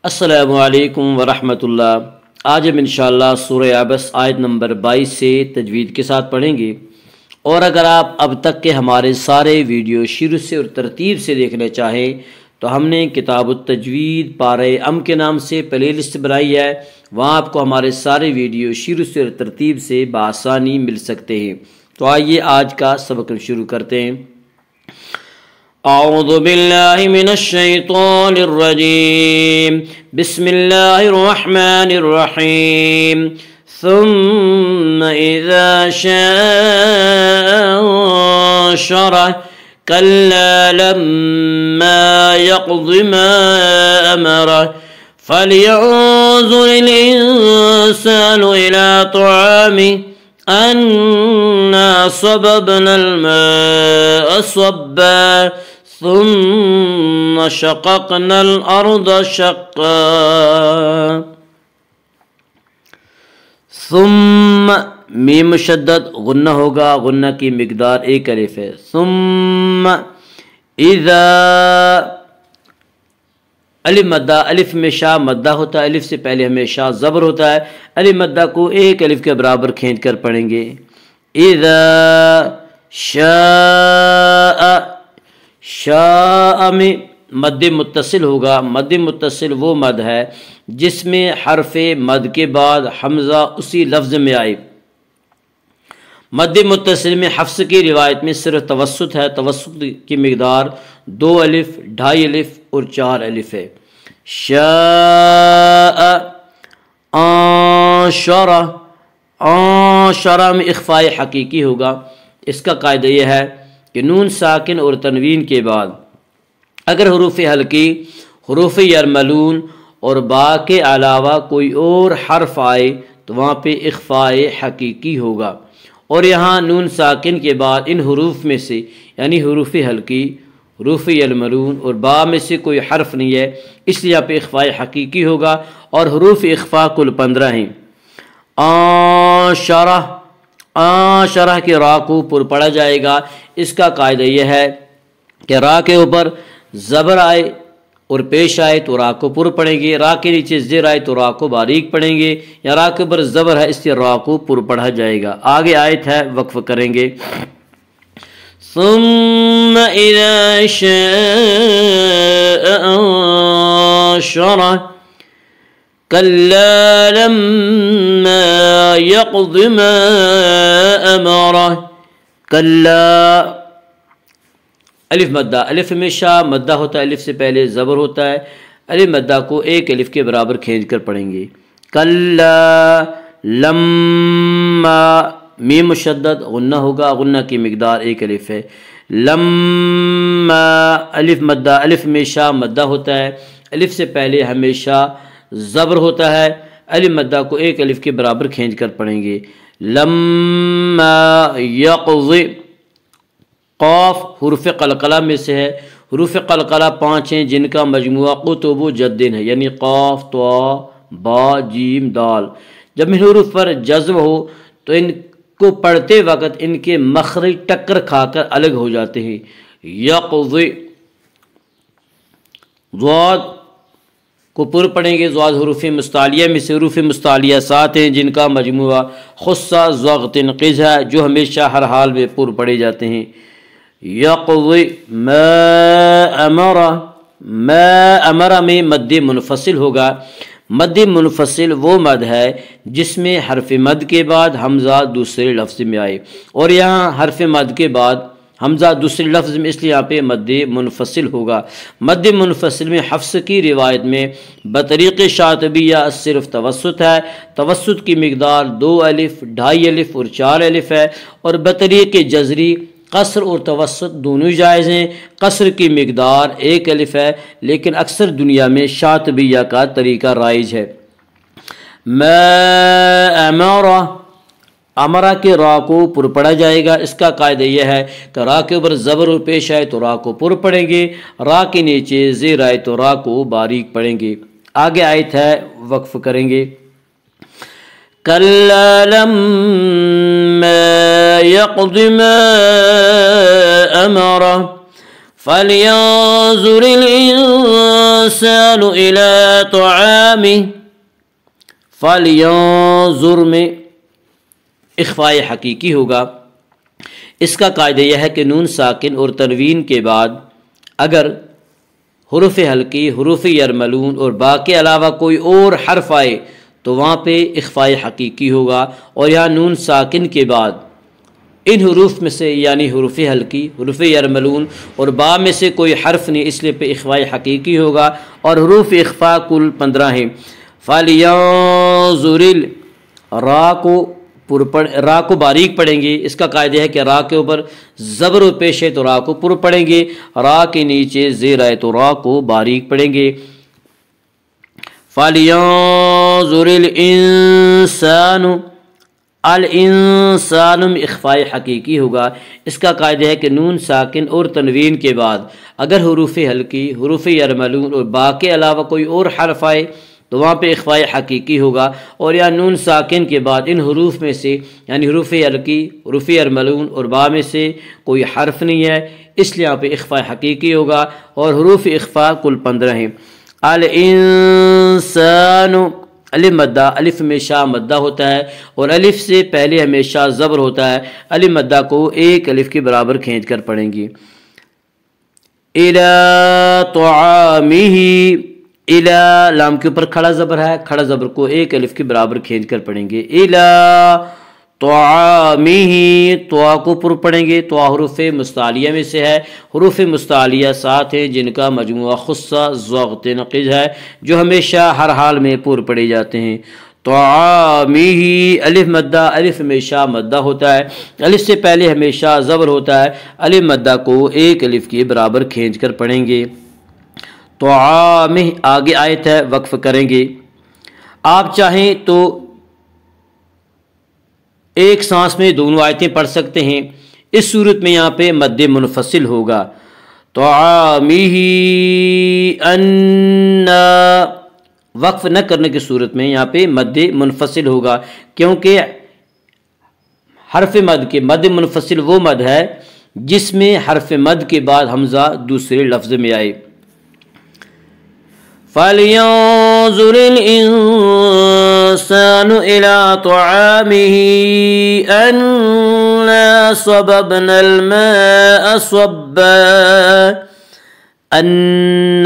السلام علیکم ورحمۃ اللہ۔ آج ہم انشاءاللہ سورہ عبس آیت نمبر 22 سے تجوید کے ساتھ پڑھیں گے، اور اگر آپ اب تک کے ہمارے سارے ویڈیو شروع سے اور ترتیب سے دیکھنا چاہیں تو ہم نے کتاب التجوید پارہ ام کے نام سے پلے لسٹ بنائی ہے، وہاں آپ کو ہمارے سارے ویڈیو شروع سے اور ترتیب سے بآسانی مل سکتے ہیں۔ تو آئیے آج کا سبق شروع کرتے ہیں۔ اعوذ باللہ من الشیطان الرجیم، بسم اللہ الرحمن الرحیم، ثم اذا شاء انشرہ کلا لما يقض ما امرہ فلينظر الانسان الى طعامه أنا صببنا الماء صبا ثم شققنا الأرض شقا ثم میم مشدد غنہ ہوگا، غنہ کی مقدار ایک الف ہے۔ ثم اذا الف مدہ، الف میں شا مدہ ہوتا ہے، الف سے پہلے ہمیشہ زبر ہوتا ہے، الف مدہ کو ایک الف کے برابر کھینچ کر پڑھیں گے۔ اذا شاء، شاء میں مد متصل ہوگا، مد متصل وہ مد ہے جس میں حرف مد کے بعد حمزہ اسی لفظ میں آئے۔ مد متصل میں حفص کی روایت میں صرف توسط ہے، توسط کی مقدار 2 الف، 2.5 الف اور 4 الف ہے۔ شاء انشرہ، انشرہ میں اخفاء حقیقی ہوگا۔ اس کا قاعدہ یہ ہے کہ نون ساکن اور تنوین کے بعد اگر حروف حلقی، حروف یرملون اور با کے علاوہ کوئی اور حرف آئے تو وہاں پہ اخفاء حقیقی ہوگا، اور یہاں نون ساکن کے بعد ان حروف میں سے یعنی حروف حلقی، حروف یلملون اور با میں سے کوئی حرف نہیں ہے، اس لیے یہاں پہ اخفاء حقیقی ہوگا، اور حروف اخفاء کل 15 ہیں۔ انشرہ، انشرہ کے را کو پر پڑھا جائے گا۔ اس کا قاعدہ یہ ہے کہ را کے اوپر زبر آئے اور پیش آئے تو را کو پر پڑھیں گے، را کے نیچے زیر آئے تو را کو باریک پڑھیں گے، یا را کے اوپر زبر ہے اس لیے را کو پر پڑھا جائے گا۔ آگے آیت ہے، وقف کریں گے۔ ثم اذا شاء انشرہ کلا لما يقض ما امرہ کلا، الف مدہ، الف ہمیشہ مدہ ہوتا ہے، الف سے پہلے زبر ہوتا ہے، الف مدہ کو ایک الف کے برابر کھینچ کر پڑھیں گے۔ کلا لما میم مشدد غنہ ہوگا، غنہ کی مقدار ایک الف ہے۔ لما الف مدہ، الف ہمیشہ مدہ ہوتا ہے، الف سے پہلے ہمیشہ زبر ہوتا ہے، الف مدہ کو ایک الف کے برابر کھینچ کر پڑھیں گے۔ لما یقض، قاف حروف قلقلہ میں سے ہے، حروف قلقلہ 5 ہیں جن کا مجموعہ قطب و جدن ہے، یعنی قاف، طا، با، جیم، دال۔ جب ان حروف پر جزم ہو تو ان کو پڑھتے وقت ان کے مخرج ٹکر کھا کر الگ ہو جاتے ہیں۔ یقض، ضاد کو پر پڑھیں گے، ضاد حروف مستعلیہ میں سے، حروف مستعلیہ 7 ہیں جن کا مجموعہ خصہ، ضغط، قز ہے جو ہمیشہ ہر حال میں پر پڑھے جاتے ہیں۔ یقضی ما امرہ، ما امرہ میں مد منفصل ہوگا۔ مد منفصل وہ مد ہے جس میں حرف مد کے بعد حمزہ دوسرے لفظ میں آئے، اور یہاں حرف مد کے بعد حمزہ دوسرے لفظ میں، اس لیے یہاں پہ مد منفصل ہوگا۔ مد منفصل میں حفص کی روایت میں بطریق شاطبیہ صرف توسط ہے، توسط کی مقدار 2 الف، 2.5 الف اور 4 الف ہے، اور بطریق جزری قصر اور توسط دونوں جائز ہیں۔ قصر کی مقدار 1 الف ہے، لیکن اکثر دنیا میں شاطبیہ کا طریقہ رائج ہے۔ ما امرہ، امرہ کے را کو پر پڑھا جائے گا۔ اس کا قاعدہ یہ ہے کہ را کے اوپر زبر اور پیش آئے تو را کو پر پڑھیں گے، را کے نیچے زیر آئے تو را کو باریک پڑھیں گے۔ آگے آیت ہے، وقف کریں گے۔ كلا لما يقض ما أمره فَلْيَنظُرِ الْإِنسَانُ إِلَى طَعَامِهِ، فَلْيَنظُر میں اخفاء حقیقی ہوگا۔ اس کا قاعدہ یہ ہے کہ نون ساکن اور تنوین کے بعد اگر حروف حلقی، حروف یرملون اور با کے علاوہ کوئی اور حرف آئے تو وہاں پہ اخفاء حقیقی ہوگا، اور یہاں نون ساکن کے بعد ان حروف میں سے یعنی حروف حلقی، حروف یرملون اور با میں سے کوئی حرف نہیں، اس لیے پہ اخفاء حقیقی ہوگا، اور حروف اخفاء کل 15 ہیں۔ فَلْيَنظُرِ را کو باریک پڑھیں گے، اس کا قاعدہ ہے کہ را کے اوپر زبر و پیش ہے تو را کو پر پڑھیں گے، را کے نیچے زیر ہے تو را کو باریک پڑھیں گے۔ فَلْيَنظُرِ الْإِنسَانُ، الانسان میں اخفاء حقیقی ہوگا۔ اس کا قاعدہ ہے کہ نون ساکن اور تنوین کے بعد اگر حروف حلقی، حروف یرملون اور با کے علاوہ کوئی اور حرف آئے تو وہاں پہ اخفاء حقیقی ہوگا، اور یا نون ساکن کے بعد ان حروف میں سے یعنی حروف حلقی، حروف یرملون اور با میں سے کوئی حرف نہیں ہے، اس لیے یہاں پہ اخفاء حقیقی ہوگا، اور حروف اخفاء کل 15 ہیں۔ الانسان الف مدہ، الف ہمیشہ مدہ ہوتا ہے اور الف سے پہلے ہمیشہ زبر ہوتا ہے، الف مدہ کو ایک الف کے برابر کھینچ کر پڑھیں گے۔ اِلَى طَعَامِهِ، اِلَى لام کے اوپر کھڑا زبر ہے، کھڑا زبر کو ایک الف کے برابر کھینچ کر پڑھیں گے۔ اِلَى طَعَامِهِ، طوا کو پر پڑھیں گے، طوا حروف مستعلیہ میں سے ہے، حروف مستعلیہ 7 ہیں جن کا مجموعہ خصہ ضغط نقض ہے جو ہمیشہ ہر حال میں پر پڑے جاتے ہیں۔ طعامہ، الف مدہ، الف ہمیشہ مدہ ہوتا ہے، الف سے پہلے ہمیشہ زبر ہوتا ہے، الف مدہ کو ایک الف کے برابر کھینچ کر پڑھیں گے۔ طعامہ آگے آیت ہے، وقف کریں گے۔ آپ چاہیں تو ایک سانس میں دونوں آیتیں پڑھ سکتے ہیں، اس صورت میں یہاں پہ مد منفصل ہوگا۔ طعامہ انا، وقف نہ کرنے کی صورت میں یہاں پہ مد منفصل ہوگا، کیونکہ حرف مد کے مد منفصل وہ مد ہے جس میں حرف مد کے بعد حمزہ دوسرے لفظ میں آئے۔ فَلْيَنظُرِ الْإِنسَانُ إِلَى طَعَامِهِ أَنَّا صَبَبْنَا الْمَاءَ صَبًّا، أَنَّ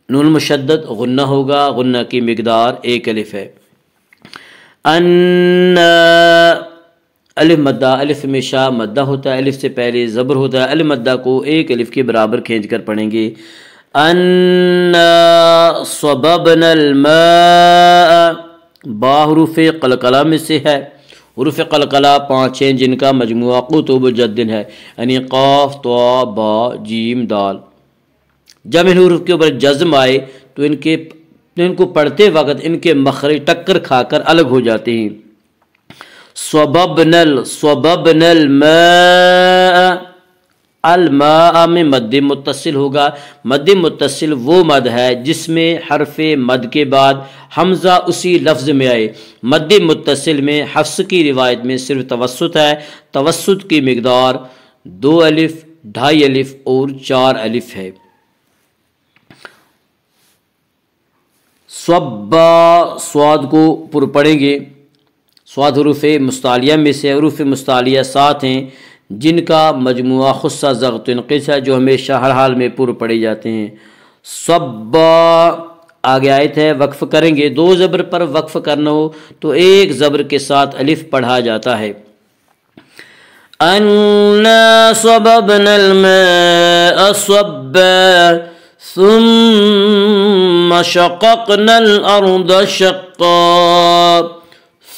نون مشدد غنہ ہوگا، غنہ کی مقدار ایک الف ہے۔ أَنَّا الف مدہ، الف ہمیشہ مدہ ہوتا ہے، الف سے پہلے زبر ہوتا ہے، الف مدہ کو ایک الف کے برابر کھینچ کر پڑھیں گے۔ انا صببنا الماء، با حروف قلقلہ میں سے ہے، حروف قلقلہ 5 ہیں جن کا مجموعہ قطب جد ہے، یعنی قاف، طا، با، جیم، دال۔ جب ان حروف کے اوپر جزم آئے تو ان کو پڑھتے وقت ان کے مخرج ٹکر کھا کر الگ ہو جاتے ہیں۔ صببنا الماء، الماء میں مد متصل ہوگا، مد متصل وہ مد ہے جس میں حرف مد کے بعد حمزہ اسی لفظ میں آئے۔ مد متصل میں حفص کی روایت میں صرف توسط ہے، توسط کی مقدار 2 الف، 2.5 الف اور 4 الف ہے۔ صبا، سواد کو پر پڑھیں گے، سواد حروف مستعلیہ میں سے، حروف مستعلیہ 7 ہیں جن کا مجموعہ خصہ ضغط نقص ہے جو ہمیشہ ہر حال میں پر پڑے جاتے ہیں۔ صبا آگے آیت ہے، وقف کریں گے۔ 2 زبر پر وقف کرنا ہو تو ایک زبر کے ساتھ الف پڑھا جاتا ہے۔ انا صببنا الماء صبا ثم شققنا الارض شقا،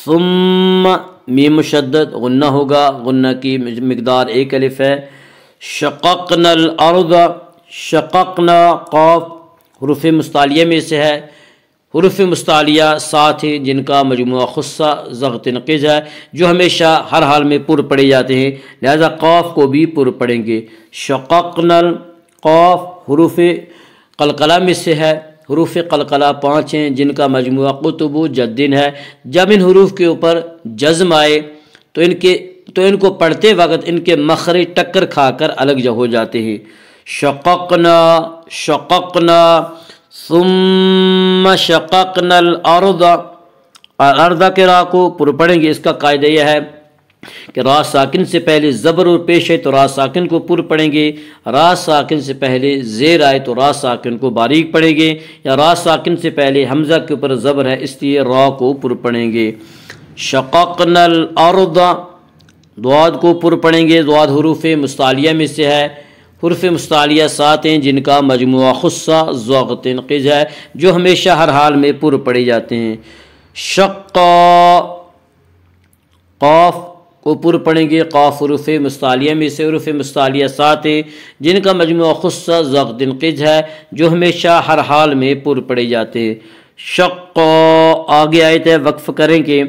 ثم میم مشدد غنہ ہوگا، غنہ کی مقدار 1 الف ہے۔ شققنا الارض، شققنا قاف حروف مستعلیہ میں سے ہے، حروف مستعلیہ 7 ہیں جن کا مجموعہ خصہ ضغط نقض ہے جو ہمیشہ ہر حال میں پر پڑے جاتے ہیں، لہذا قاف کو بھی پر پڑیں گے۔ شققنا القاف حروف قلقلہ میں سے ہے، حروف قلقلہ 5 ہیں جن کا مجموعہ قطب جد ہے۔ جب ان حروف کے اوپر جزم آئے تو ان کے تو ان کو پڑھتے وقت ان کے مخرج ٹکر کھا کر الگ جا ہو جاتے ہیں۔ شققنا شققنا، ثم شققنا الارض، الارض کے را کو پر پڑھیں گے۔ اس کا قاعدہ یہ ہے کہ را ساکن سے پہلے زبر اور پیش ہے تو را ساکن کو پر پڑھیں گے، را ساکن سے پہلے زیر آئے تو را ساکن کو باریک پڑھیں گے، یا را ساکن سے پہلے حمزہ کے اوپر زبر ہے اس لیے را کو پر پڑھیں گے۔ شققنا الارض، ضاد کو پر پڑھیں گے۔ ضاد حروف مستعلیہ میں سے ہے، حروف مستعلیہ 7 ہیں جن کا مجموعہ خصہ ضغط قز ہے جو ہمیشہ ہر حال میں پر پڑے جاتے ہیں۔ شقا، قاف کو پر پڑھیں گے۔ قاف حروف مستعلیہ میں سے حروف مستعلیہ 7 ہیں جن کا مجموعہ خصہ ضغط قز ہے جو ہمیشہ ہر حال میں پر پڑے جاتے ہیں۔ شقا، آگے آیت ہے، وقف کریں کہ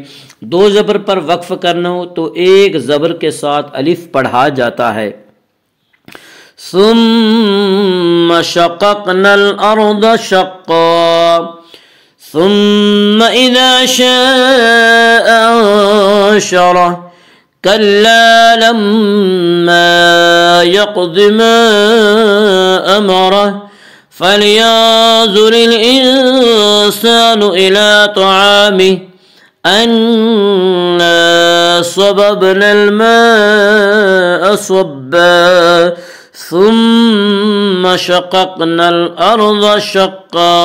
2 زبر پر وقف کرنا ہو تو ایک زبر کے ساتھ الف پڑھا جاتا ہے۔ ثم شققنا الارض شقا، ثم اذا شاء انشرہ، كلا لما يقض ما امرہ، فلينظر الانسان الى طعامه أنا صببنا الماء صبا، ثم شققنا الأرض شقا،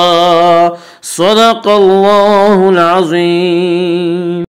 صدق الله العظيم۔